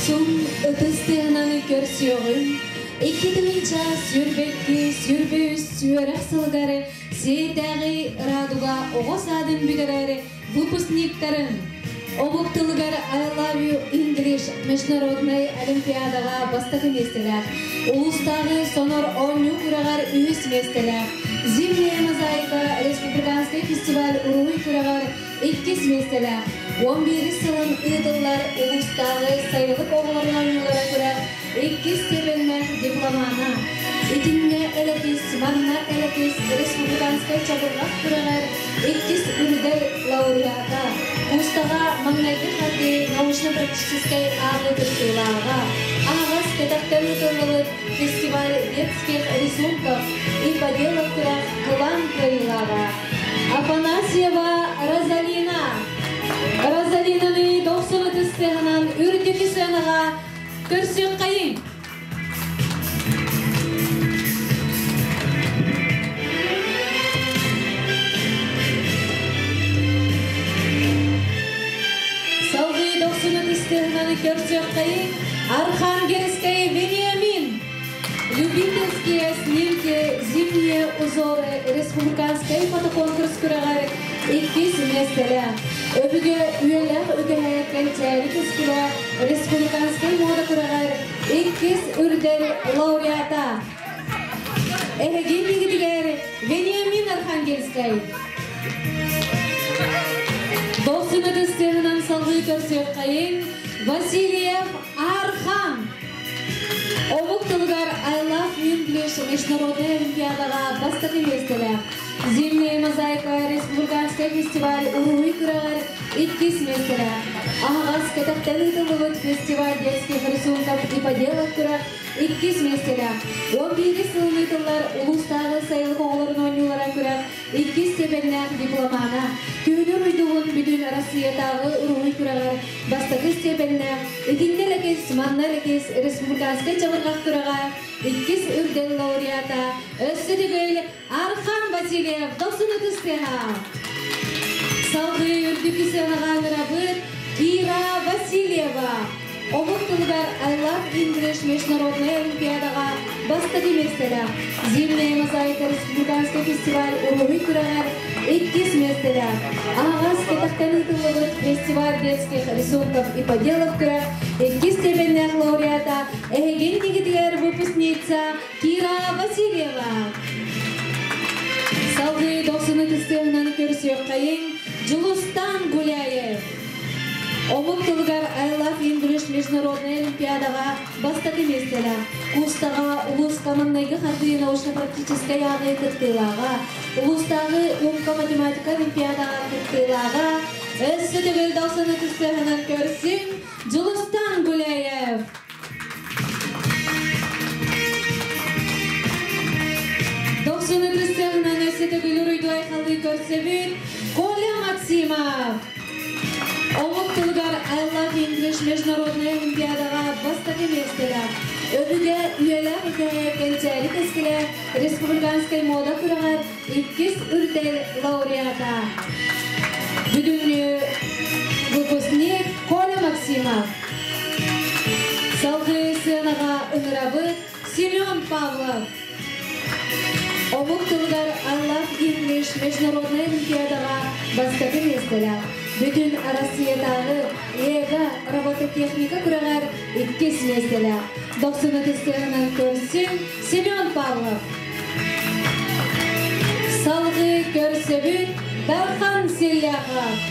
Sun ötüstüğünanı görsüyorun. İki dınca sürbekki sürbüs süörek sılgarı Seydağı raduga oğuz adın büdüreri Выпускниктарын Обуктылыгар I Love You English Международный Олимпиадаға бастығы местелер. Улустағы сонор оню күрағар үйіс местелер. Зимняя мозаика Республиканский фестиваль Уруй күрағар 2 местелер. 11 сылын ұйдылар улустағы сайылық оғыларына ойнулара күрәр 2 степеннен дипломана. Итинне әләкес, манна әләкес Республиканский чабырғақ күрағар 2 үрдер лауреата. Улустағы маңнайды қарды научно-практической ағы күртілаға. Ағас кедақтан ұтылылық фестиваль детских рисунков и поделок күрәк қылан крылаға. Афанасьева Розалина. Розалинаны 90 тістігінен үрдекі сенаға көрсек қайын. Салғы 90 тістігінен көрсек қайын. Архангельский Вениамин. Любительские снимки «Зимние узоры» Республиканский фотоконкурс күрәғар 2 семестрі. Öbüge üyeler ödeye kelçeli kıskula Respublikanskay moda kuragar 2 ürdel laureata. Ehegin digidiger Veniamin Arhangelskay. 90 desteğinden salgı körsüyor kayın Vasilyev Arhan. Obuk tılgar I Love English Международный Олимпиадаға бастығы местелер. Зимняя мозаика Республиканский фестиваль Уруй күрәгәр 2 местелер. Ағас кәтәктәлі тылығыт фестиваль детских рисунков и поделок күрәк 2 местелер. 11 сылыны тыллар улустағы сайылық оғыларын ойнулара күрәк 2 степеннен дипломана. Күнір үйдуғын бүтін Россиятағы Уруй күрәгәр бастығы степеннен итинделекес, манналекес Республиканский чабырғақ күрәгәр 2 үрден лауреата Өссідігіл Архан Васильев 90 тістеға. Салғы үрдікі сенаға ғырабыт Кира Васильева. Обуқтылдар I Love English Международный Олимпиадаға бастығы местелер. Зимняя мозаика Республиканский фестиваль Уруй күрәгәр 2 местелер. Ағас кәтәқтәлі тылығыт фестиваль детских рисунков и поделок күрәк 2 степеннен лауреата Эхеген дигидер выпускница Кира Васильева. Салғы 90 тістігінен көрсек қайын Жылустан Гуляев. Обуктылгар I Love English Международный Олимпиадаға бастығы местелер. Кустаға улус командайғы қарды научно-практической ағы күттілаға, улустағы умка-математика Олимпиадаға күттілаға, өссі түгіл 90 тістігінен көрсен Жылустан Гуляев. Сынырыстығынан өсеті күлірүйді айқалды көрсебін Коля Максимов. Оғықтылғар I Love English Международный Олимпиадаға бастығы местелер. Өбіге үйелер үдәе кәлчәрі кескілі Республиканскай мода күрәғар 2 үрдел лауреата. Бүгінгі выпускник Коля Максимов. Салғы сынаға үнірабы Семен Павлов. Обуктылдар I Love English Международный Олимпиадаға бастығы местелер. Бүтін Россиятағы ЕГА робототехника күрәғар 2 местелер. 90 тістігінен көрсен Семен Павлов. Салғы көрсебін Дархан Селяхов.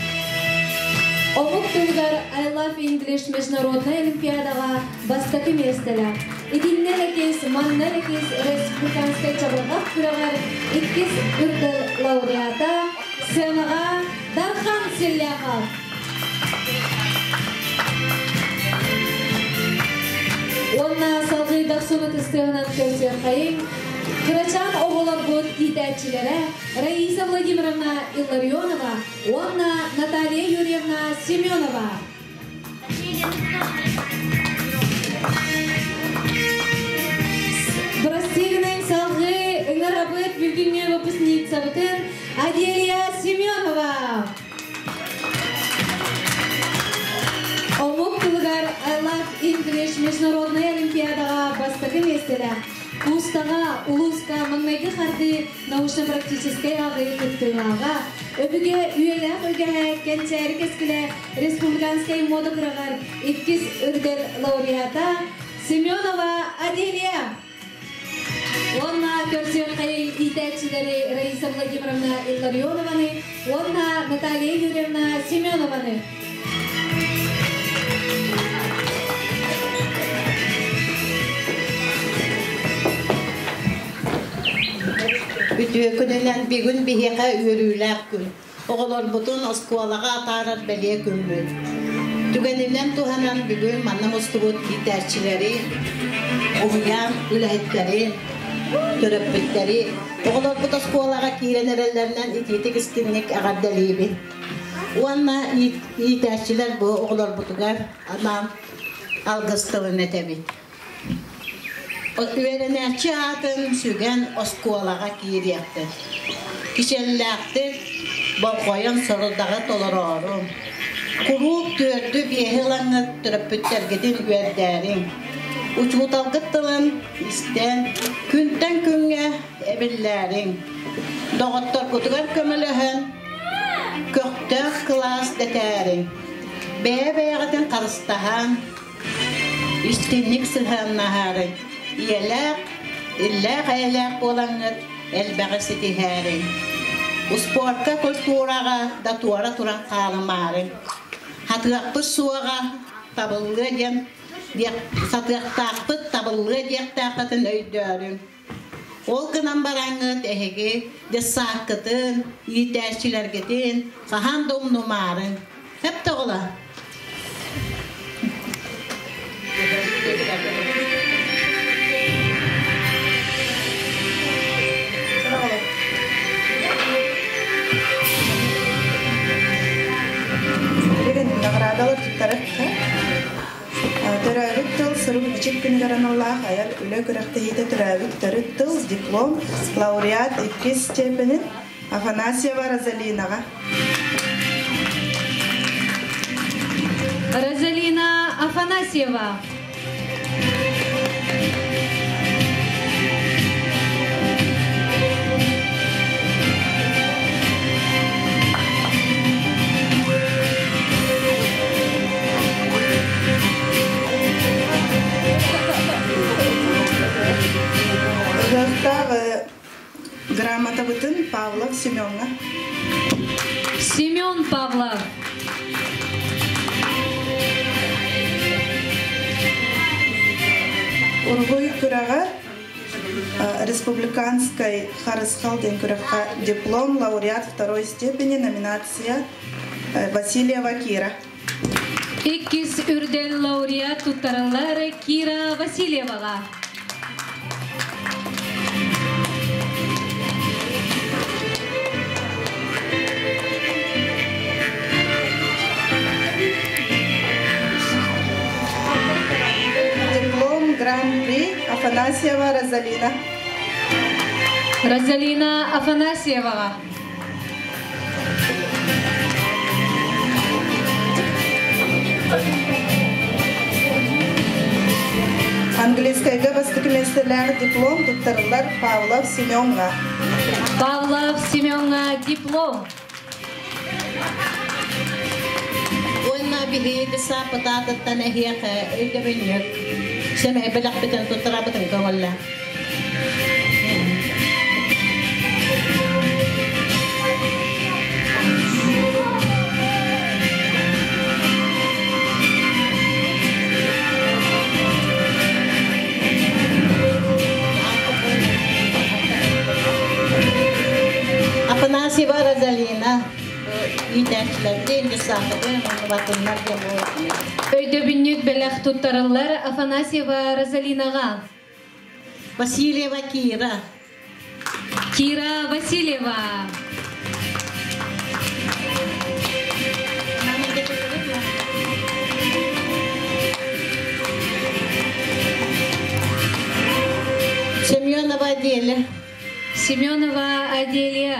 Обуктылдар I Love English Международный Олимпиадаға бастығы местелер. Идиннелекес, маннелекес Республиканскай чабырғақ күрәғар 2 үрділ лауреата сенаға Дархан Селяхов. Онна салғы 90 тістігінен көрсен қайын Крачан оғылар бұд итәтчілері Раиса Владимировна Илларионова, онна Наталья Юрьевна Семенова. Брастигнен салғы ыңырабыт бүлгінне выпускница бұтын Аделия Семенова. Омук тылғар I Love English Международная олимпиадага бастығы местелі. Устаға, улуска, маңнайғы қарды научно-практическай ағайы күттіліға, өбіге үйелек өге кәнчәрі кескілі республиканскай мода қырағар 2 үрдер лауреата Семенова Аделия. Онна көрсер қай итәкшілері Раиса Владимировна Илларионованы, онна Наталья Юрьевна Семенованы. Bütüğünün bir gün bir heka ürüler gün. Oğlar bütün oskolaga atarar beliye günlü. Tügeninden tuhanan bir gün manam ostubut giderçileri, umuyan ülahitleri, töröpbütleri. Oğlar bu oskolaga kiren erellerinden ititik istinlik ağaddelibi. O anna giderçiler bu oğlar butugar anam algıstığın etebit. Öğrenci atın sügen oskolaga kiriyakti. Kişelliktir, balkoyan soruldağı tolororum. Kurup tördü bir hılanı töröpütter gidin verderin. Uçmutalgıttılın isten, künden künge ebillerin. Doğuttor kutugar kömülühün, kökte klas deterin. Beye karıstahan, istinlik sıhan naharın. İllek aylak olanır elbağısı tiharin. Usportka kulturaga da tuara turan kalmarin. Hatıraqpı suaga tabıllı diyen, satıraqtaqpı tabıllı diyen taqatın öydörün. Ol kınan barangıt ehegi de sakıtın, yiğiterçiler getin, kahan domnumarın. Hep de ola. Nagradalır tutarıp törəvit tıl sırım içip günü Allah hayal üle gürekte yedi törəvit törü tıl diplom laureat 2 stepeni Afanasyeva Razalinaga. Razalina Afanasyeva. Грамота бүтін Павлов Семенға. Семен Павлов. Ургуй күрәға республиканской Харысхал ден күрәға диплом лауреат 2 степени номинация Васильева Кира. 2 үрден лауреат туттарылары Кира Васильеваға. Гран-при Афанасьева Розалина. Розалина Афанасьева. Английскайга бастыкместелер диплом туттарылар Павлов Семенға. Павлов Семенға диплом. Oyna bihi desa patatat tanahiyah ödemenyek. Semai belak betan tutara betan kawalla. Afanasyeva Razalina. İderçilerden de sahibin vatanlar yapıyor. Öyde bünyük belak tuttarıllar Afanasyeva Razalinaga. Vasilyeva Kira. Kira Vasilyeva. Semyonova Adelia. Семенова Аделия.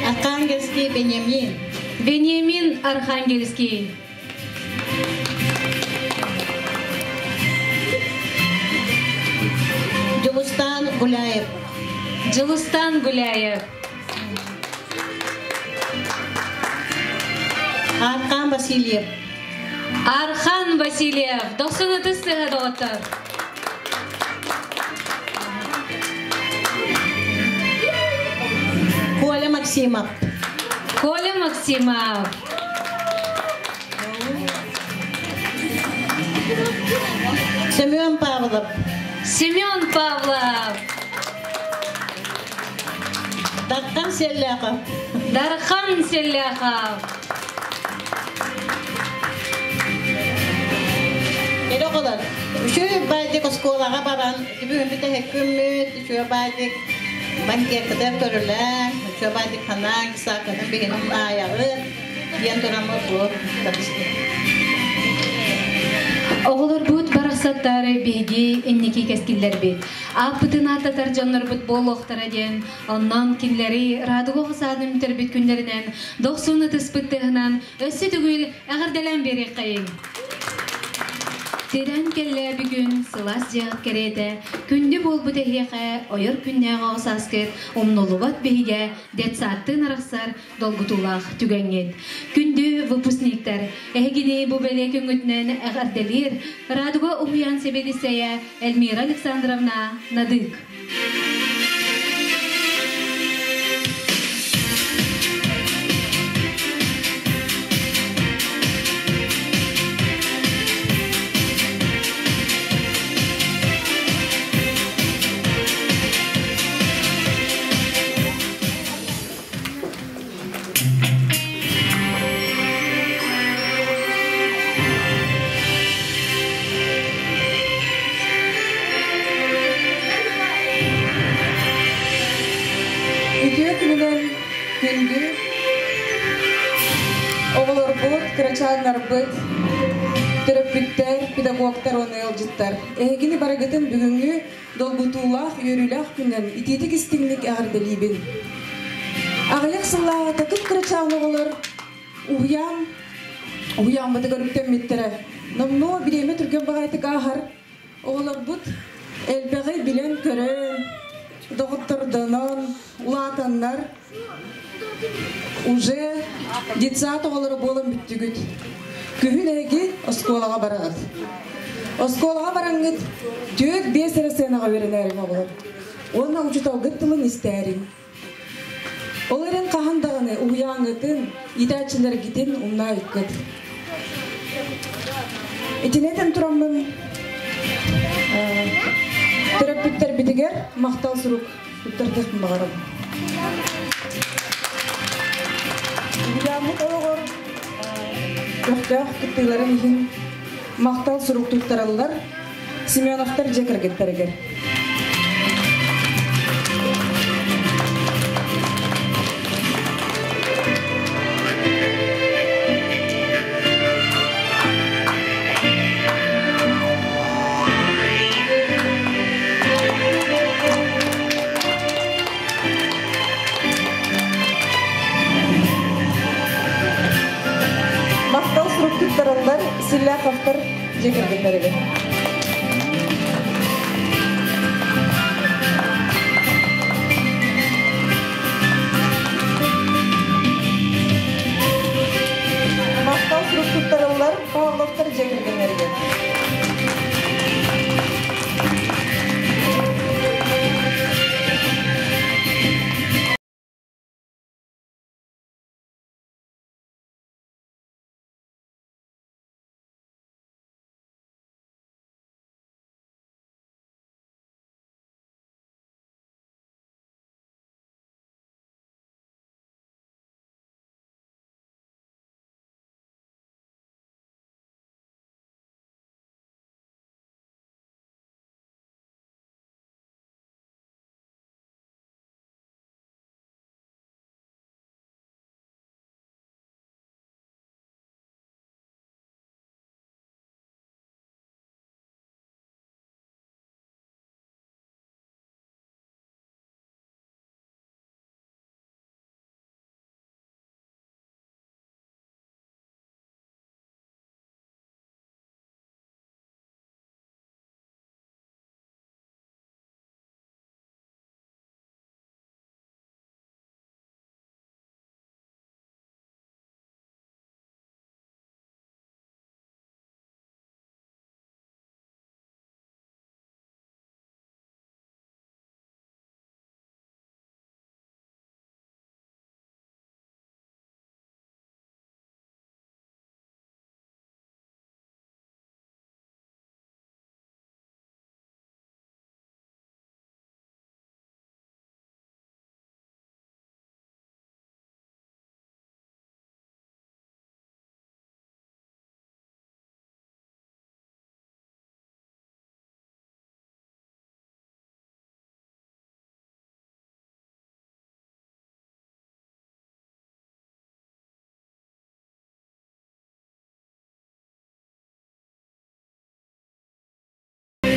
Arkangelsky Benjamin. Вениамин Архангельский. Жылыстан Гуляев. Джилустан Гуляев. Арқан Васильев. Архан Васильев. 90 сыға доғыттар. Коля Максимов. Коля Максимов. Семен Павлов. Семен Павлов. Дархан Селяхов. Дархан Селяхов. Ero kadar. Şu baydık skolağa baran, bugün bir de hükümet, şu baydık bankiye kadar görürler, şu baydık kanan, sakının benim ayağı, yandıramı bu. Оғылар бұд барақсаттары бейге эннеки кәскілер бет. Аппытын аттатар жанлар бұд бол оқтара ден, оннан кенлері радуға қысадым тербет күндерінен, 90 тұспыттығынан өсі түгіл әғірделен берек қайын. Терен келле бүгін сылас жағыт кереді, күнді бол бұд әйеқі, ойыр күннеға осаскер, омнолуат бейге, детсаттын арақсар долгутулақ түгенген. Күнді выпускниктар, әгіне бұл бәле күнгітінен әғарделер, радуға ұғыян себедісея Эльмира Александровна Надык. Күнді оғылар бұд, кірачанлар бұд, түріппіттер, педагогтар оны елжіттар. Әгені барагытын бүгінгі долгутулақ, үйрілақ күннен итетік істіңлік әғірделейбін. Ағаяқ сыллаға такып кірачан оғылар ұян бұды көріптен меттері. Номно біреме түрген бағайтық ағар оғылар бұд, әлбәғі білен көрін, доғыттырдынан, улатаннар, уже детсат оғылары болын бүттігіт. Күхін әге осколаға барағыд. Осколаға бараңғыд, түйек 5 әресенаға верен әрім оғылар. Онна ұчытау ғыттылын істәрім. Оларын қағандағыны ұяңғытын, итәчілер гитін ұмна үккіт. Етінетін тұрамын терапевттер бітігер мақтал сұрук ұттырдықпын бағарым. Ұямыт оғыр көқтәқ күттілерін ең мақтал сұрук тұттаралылар Семеновтар жекіргеттерігер. Силляховтар жекіргендерігі. Мақтал сұрықтықтарылар Павловтар жекіргендерігі.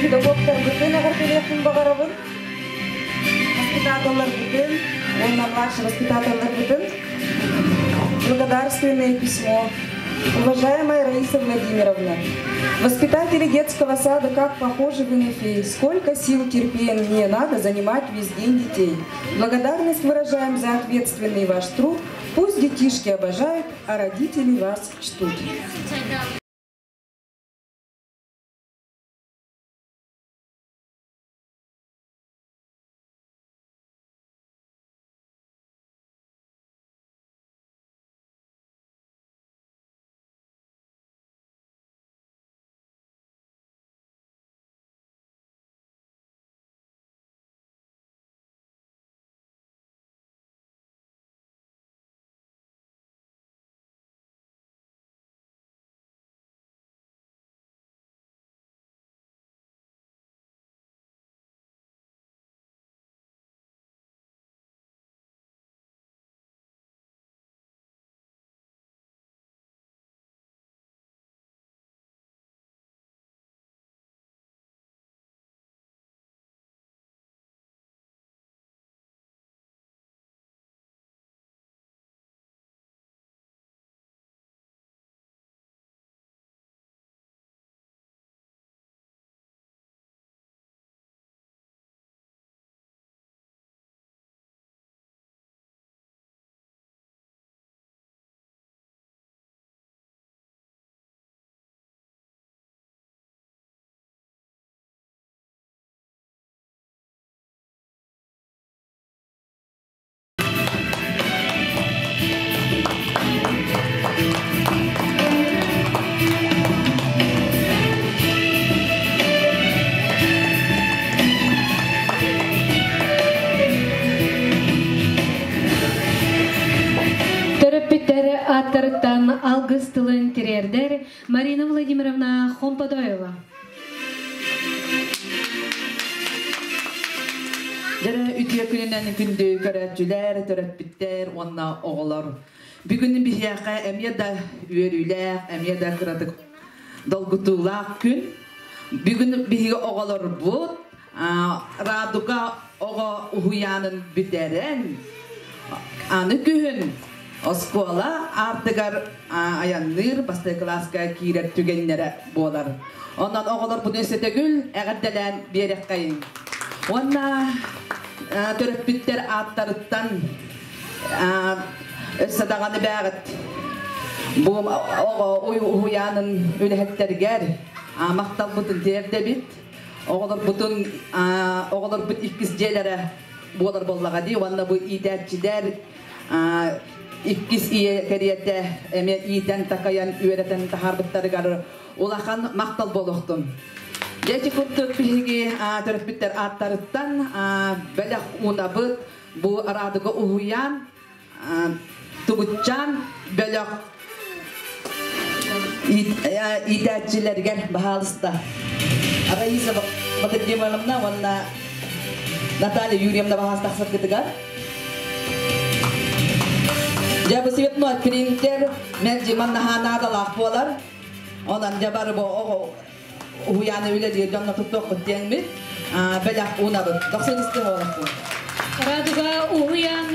педагогтар бүтін ағыр келетін бағарабын. Воспитаторлар бүтін, онна младший воспитаторлар бүтін. Благодарственное письмо. Уважаемая Раиса Владимировна, воспитатели детского сада, как похожи вы на феи. Сколько сил, терпения надо занимать весь день детей. Благодарность выражаем за ответственный ваш труд. Пусть детишки обожают, а родители вас чтут. Аттарыттан алгыс тылын терердер Марина Владимировна Хомпадоева. Жара үтüе күнүнөн күндү көрөчүлөр, төрөппиттер, онна оголор. Бүгүнүн бияка эмьеда үйөрүлөр, эмьеда кыратык долгутулак күн. Бүгүн биге оголор бут, радуга ого уянын битерен. Аны күн Оскола артыгар аянныр басты класска кирет түгеннере болар. Ондан оголор бу несетегүл эгерделен берек кайын. Онна төрөппиттер аттарыттан садаганы бәгыт. Бу ого уянын үлехеттергер мактал бутун терде бит. Оголор бут иккис желере болар боллага ди. Онда бу идәтчилер İkis iyi keriyette eme iyiden takayan üyereten tahardıkları ulakan maktal boluktun. Geçi kurtuk pihigi törpütter attarıttan belak unabıt bu aradığı uhuyan tugutcan belak idetçilergen bahalısta. Raisa Vladimировна, ona Наталья Юрьевна bahasta sakıtıgar. Jabı sivetno printer merciman nahana laf bolar. Ondan jabar bo uyanı öyle diye canlı tutuk diyengmi. Belak unadı. Doksan istem olak bu. Raduga uyan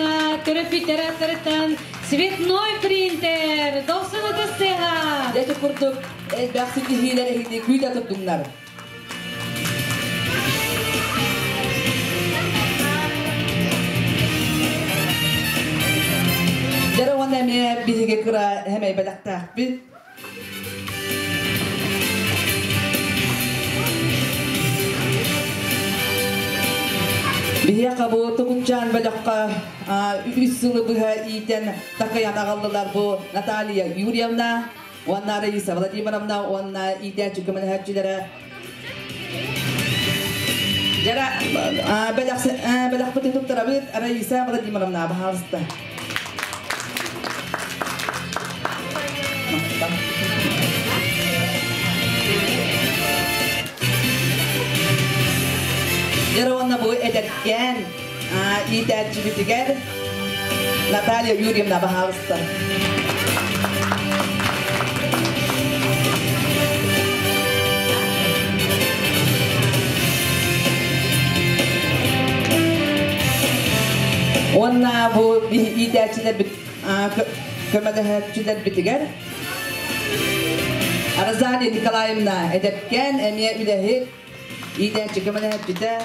törepiter attarıttan sivetnoy printer. Doksanı da seha. Jeti kurtuk baksın hileri hidi küyde tuttunlar. Jara wana me bihige kura hemay balakta bit. Bihiya kabu tukuncan balakka üssülı biha iten takayan ağallılar bu Natalia Yuryevna, wana Raisa Vladimировна, wana iten çünkü menhecilere. Jara balak pati tuttara bit Raisa Vladimировна bahalsta. Jarona bu ederken idetçi bitiger Natalia Yuryevna bahalsta. bu ideaçiler kömedehçiler bitiger. Arazali Nikolayevna edepken emiye ülehi ideaçi kömedehçide.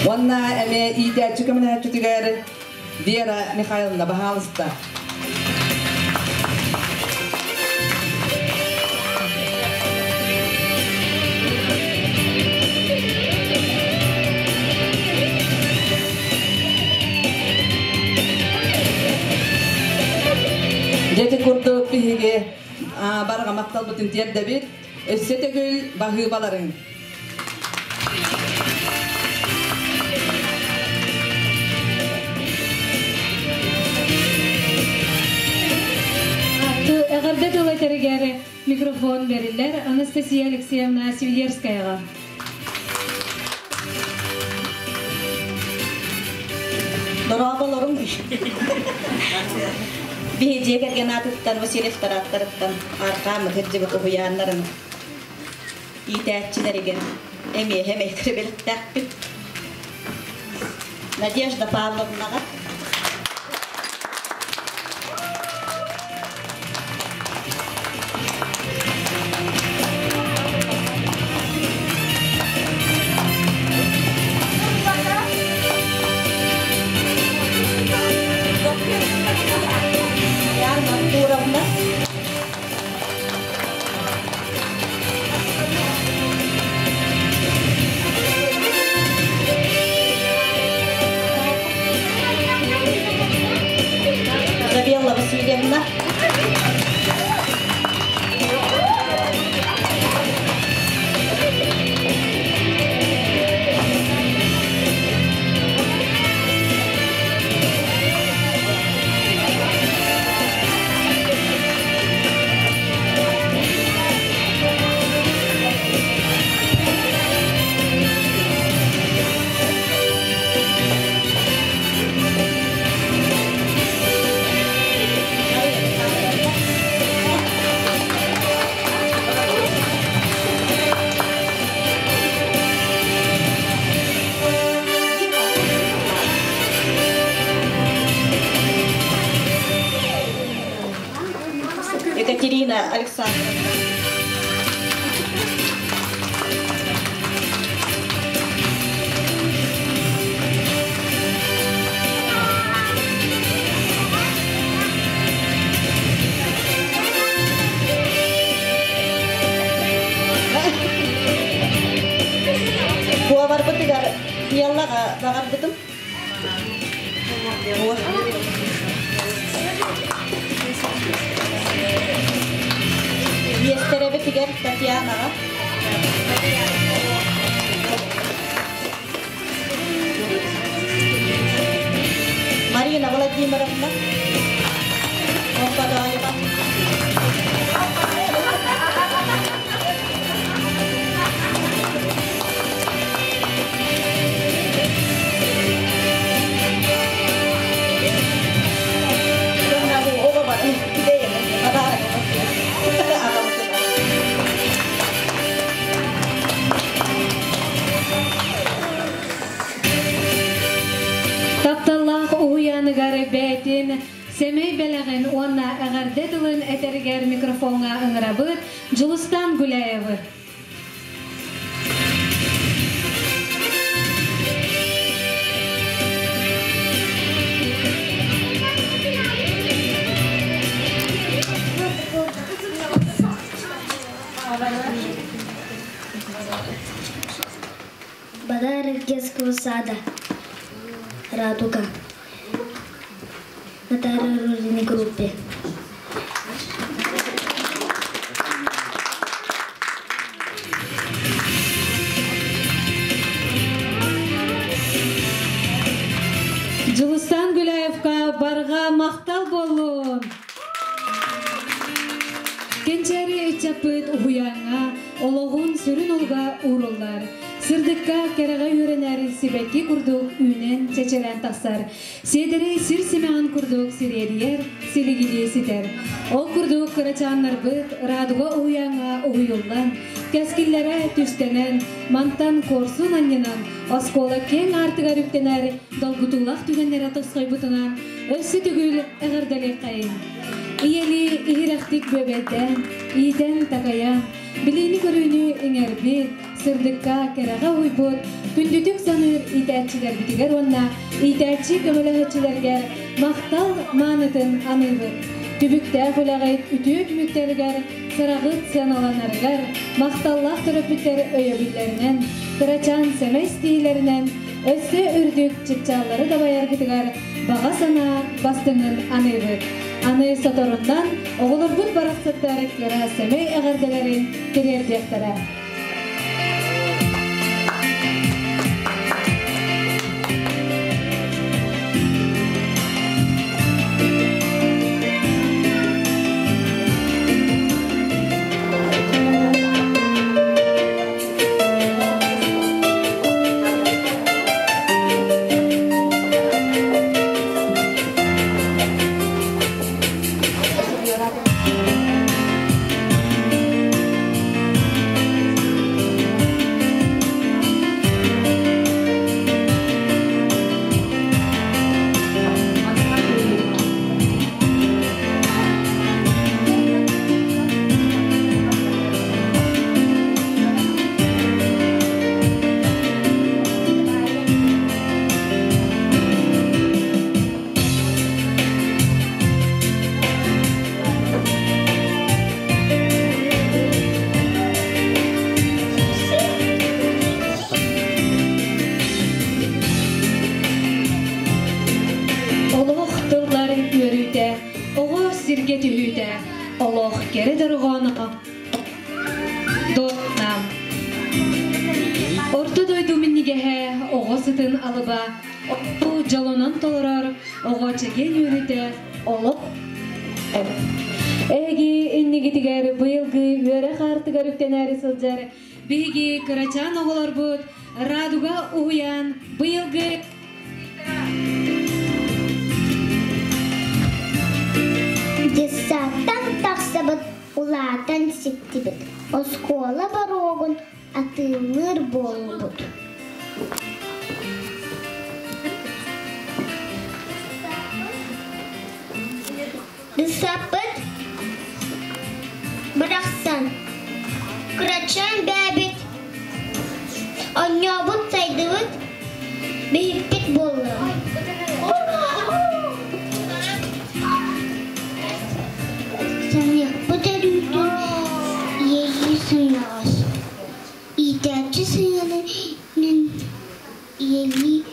Wanna emiye ideaçi kömedehçidiger Vera Mikhailovna Bahalista. Jeti kurdu pihige barga maktal butin tiyat David esetegül bahı baların. Eğer de dolayı mikrofon verirler Anastasia Alexeyevna Sivilierskaya. Darabalarım. Bir jega genattan Vasilyev taraftardan arkamı hecibet uyanların ideaçilerigen emi hem ekrebelik takip Nadezhda Pavlovnaga Васильевна. Екатерина Александровна. Buah var betul gar, iyalah bakar betul. Yesterday tiga Tatiana. Marina lagi merana. Oh pada ayo pak. Garibetin semey belegen ona agardetulun eterger mikrofona ıngrabıt Julustan Güleyevi. Подарок детского сада. Радуга. На террорной группе. Julustan Gülayevka barga maqtal bolun. Kençeri içapıt uyanga, oloğun sürün olga uğrullar. Sırdıkka keraga yöreneri sibekki kurduk ünen çeçelen tasar. Sedere sir simeğan kurduk sirediyer siligili siter. O kurduk kıraçanlar bıt raduga uyanga uyullan. Keskillere tüstenen mantan korsun anyanan. Oskola ken artıga rüktener dolgutulak tügenlere toskay butunan. Össü tügül eğerdeli kayın. İyeli ihiraktik bebeden, iyiden takayan. Bilini görünü inger sırdıkka keraga uybut, kündütük sanır itaatçiler bitiger onna, itaatçi kömelehetçilerger, maqtal manıtın anıybıt. Tübükte kulağayt ütüyük mükterger, sırağıt sanalanargar, maqtallaq töröpütler öyöbüllerinden, kıraçan semestiylerinden, össe ürdük çıkçalları da bayar bitiger, bağa sana bastının anıybıt. Anı satorundan oğulur bu baraksattara kera semey eğerdelerin terer diyaktara. Allah geri deruganaqa dotnam orta doydu minnigehe oğo sıtın alıba o jalonan tolorar oğo çeken yürüte olup egi innigitiger bıyılgı yöre qartıgarükteneri sıljar bigi kıraçan oğular bud raduga uyan bıyılgı Десаттан тақсабыт улаатан сиктибит. Оскола барогун атылыр болбут. Десапыт бырақсан. Кырачан бәбит. Оннябыт сайдыбыт. Бейіппет болы. Подорютun yeyi sınavas. İdaçı sınavının yeyi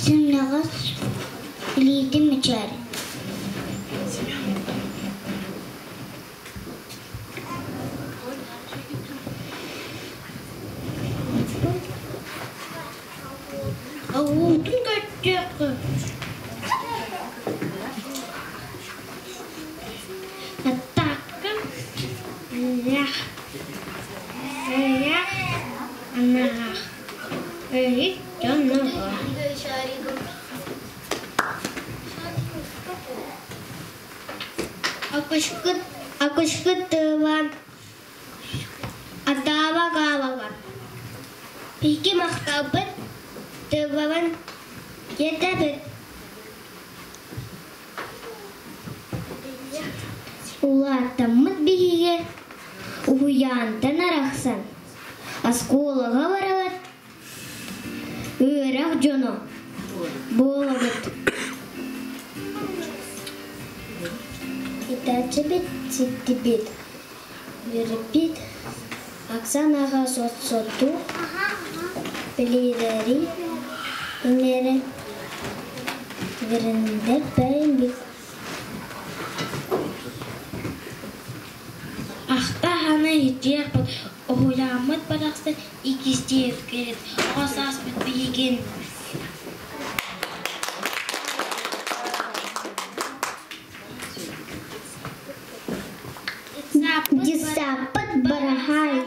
sınavas lidim içeri. Avudun kaçacak. Akışkıt tıvan adava gavavan. Peki mahtabıt tıvan yetabıt. Ulartamıt bihiye uyantan araqsan. Askolaga barabat. Örak jono bolabat. İtaçı bit, sitti bit. Yürüp bit. Aksan ağa sotu. Bilideri. İnere. Virinde beyin bit. Ahta hana yitiyak bit. Oğulamat baraksa ikizdiyev keret. Oğasas bit biyigin. Disapat barahay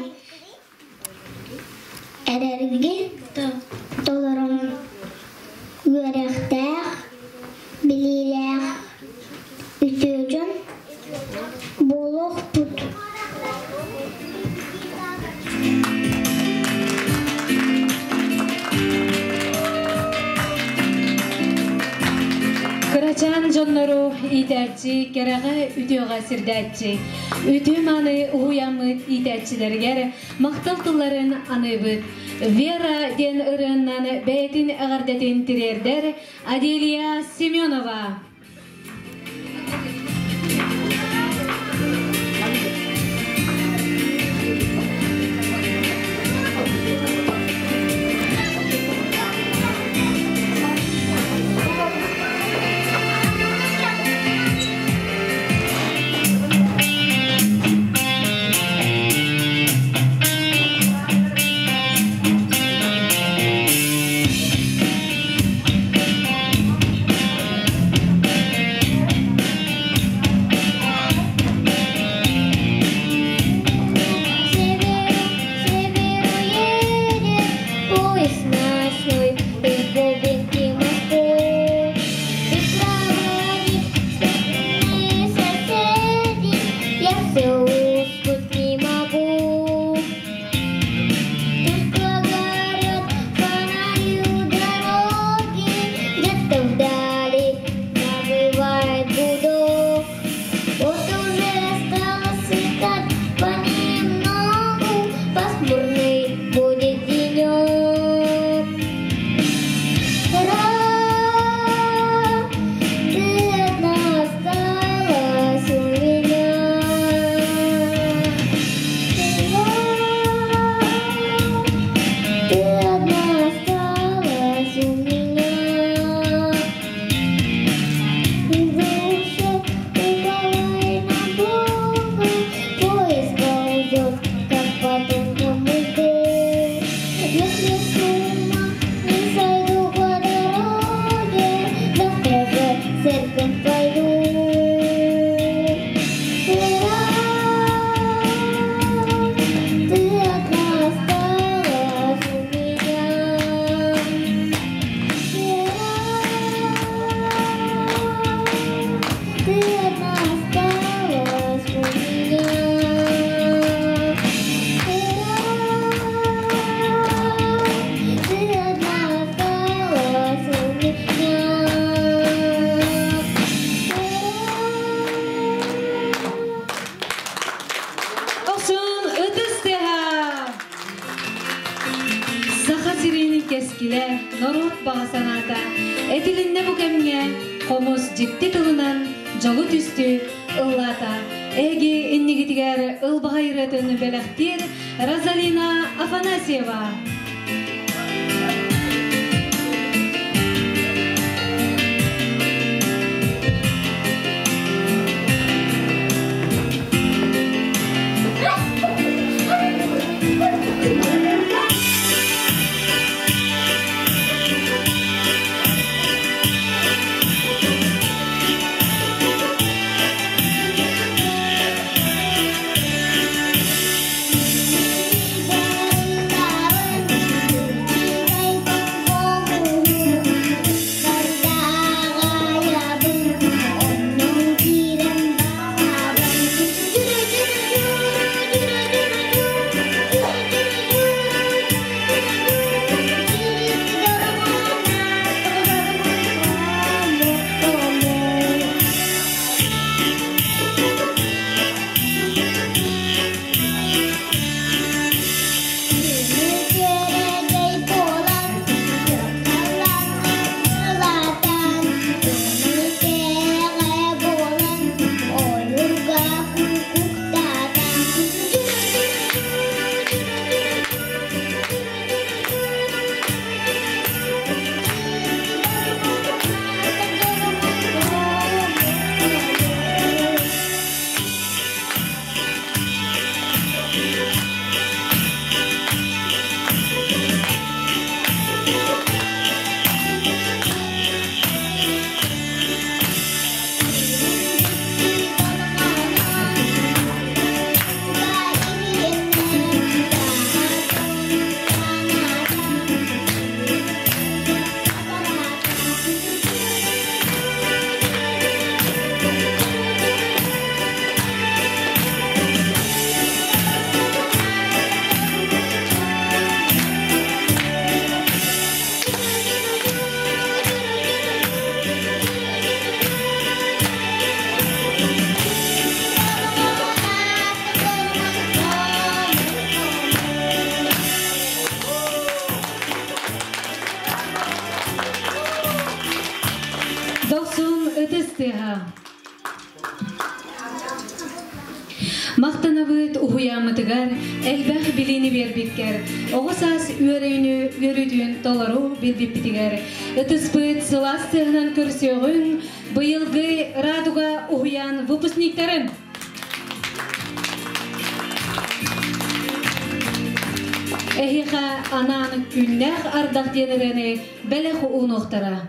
Kaçan jonnoru iterçi, kerağı ütüyoğa sirdetçi. Ütü manı uyamıt iterçilerger, maqtaltıların anıbıt. Vera den ırığından beytin ağırdetin tirerder, Adelia Semyonova. Keskile, norot bağsanata, etilinne bu kemge, komuz ciddi tılınan, jolu tüstü, ıllata, egi innigitiger ılbağayretini belektir, Rozalina Afanasieva. ытыстыга. Мақтанабыт уhuямытыгар, элбэх билини бербиткер, оғысас үйөрөйүнү өрүдүн толору билбиппитигер, ытыспыт сыластыгынан көрсөгүн, быйылгы радуга ухуян выпускниктарын. Эхиха ананың күннәх ардақ денерені бәләху уноқтара.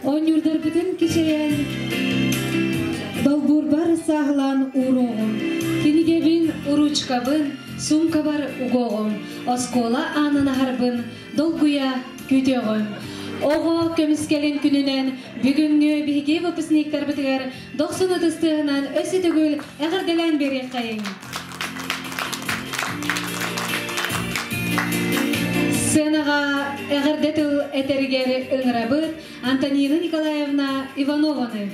Oyuncular bütün kişiyen dolbur bar sağlan uğruğun, kinigebin uruçkabın, sumkabar ugoğun, oskola anına harbın, dolguya kütüğün. Oğu kömüskelen gününen bugünkü bilgi vapısnikler bitiger, 90 ıtыстığından ösü tügül eğerdelen beri kayın. Сценаға әғірдетіл әтергері ұңырабыт Антонина Николаевна Иванованы.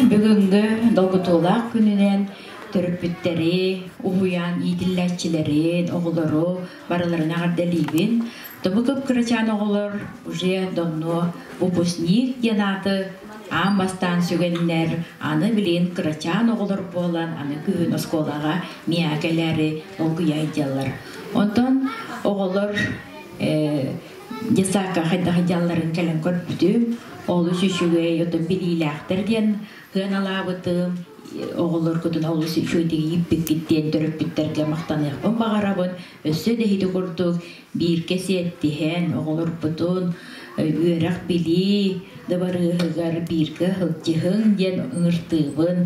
Бүгінгі долгутулақ күнінен төріппіттері, ұғуян иділләтчілерін, оғылыру барыларын ағырделейбін. Добықып кірачан оғылыр, уже донно выпускник денаты, амбастан сөгенлер, аны білен кірачан оғылыр болан, аны күн осколаға миякелері олғыя идялар. Онтан оғылыр десақа қайдағыдяларын кәлін көрпітім, олы шүшіге йоты білиләқтірден ғын алабытым, оғылыр күтін олы шөйдегі иппік кеттен түріп біттерге мақтанықпын бағарабын, өсі дәйді құрдық, бір кәсеттіген оғылыр бұтын, үйерақ білі, дыбарығығар біргі ғылтығын ден ұңыртығын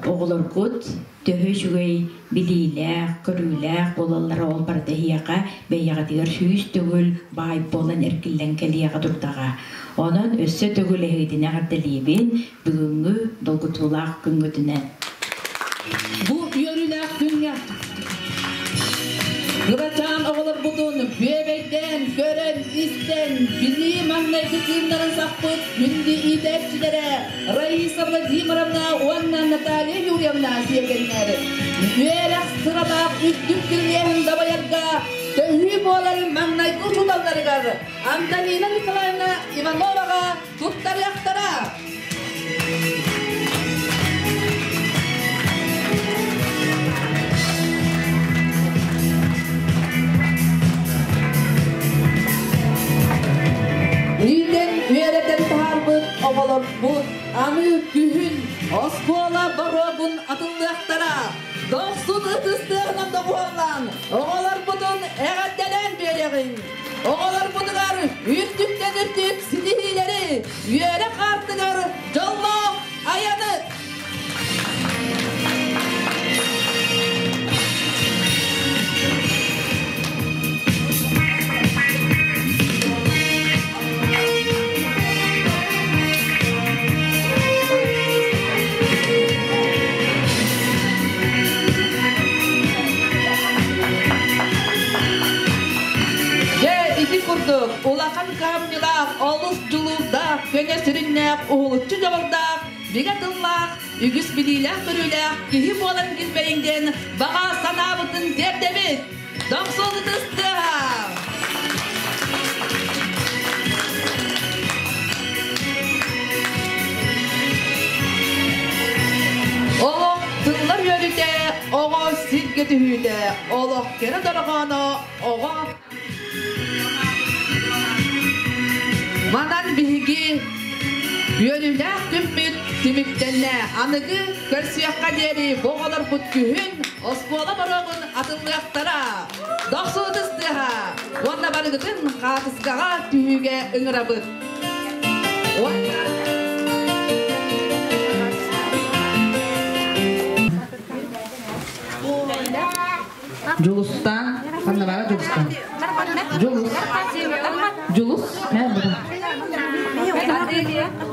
оғылыр күт, töhüşügey bililer, körüler olallar ol bardahiyaka beyaga diger süýüs tögül bay bolan erkillen keliyaga durdaga. Onun össe tögül ehidine gaddelibin бүгүнгү dolgutulak güngüdüne. Bu yörüler dünya. Gıraçan oğullar budun, bebeyden, gören, isten, bilim anlayıcı kıyımların sakpıt, gündü iderçilere, Raisa Vladimirovna, Anna Natalya Yuryevna siyegenler. Üyelek sıralak, üstük kirliyen dabayarga, töhü boğaların manlayıcı uçudanları gar. Antonina Nikolayevna Ivanova'ga tuttar yaktara. Niden üyereden taharbıt oğulur bu anı gühün oskola barogun atıldıktara 90 ıtыстığının doğuğundan oğulur budun eğaddelen beleğin oğulur budugar üstükten üstük silihileri üyerek artıgar jollo ayanı Ulakan kamnilak, olus juluzdak, köne sürünnek, uğulutçu javardak, bigatılmak, ügüs bililak bürülak, kihim olan gizbeyinden, bağa sanabıtın derdebit, doksolu dıstığa. Oğuk tınlar yörüde, oğuk silge tühüde, oğuk kere darağana, oğuk Manan bihigi yönüler tümmüt tümüktenne anıgı körsüyakka deri boğalar butkühün ospola barogun atıllıyaktara doksu dıstıha onna barıgıtın katısgağa tühüge ıngırabıt Julustan, mana mana Julustan? Julus, ne bu?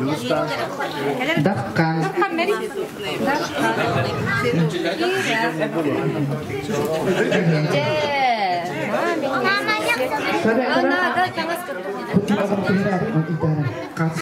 Julustan. Dakkan.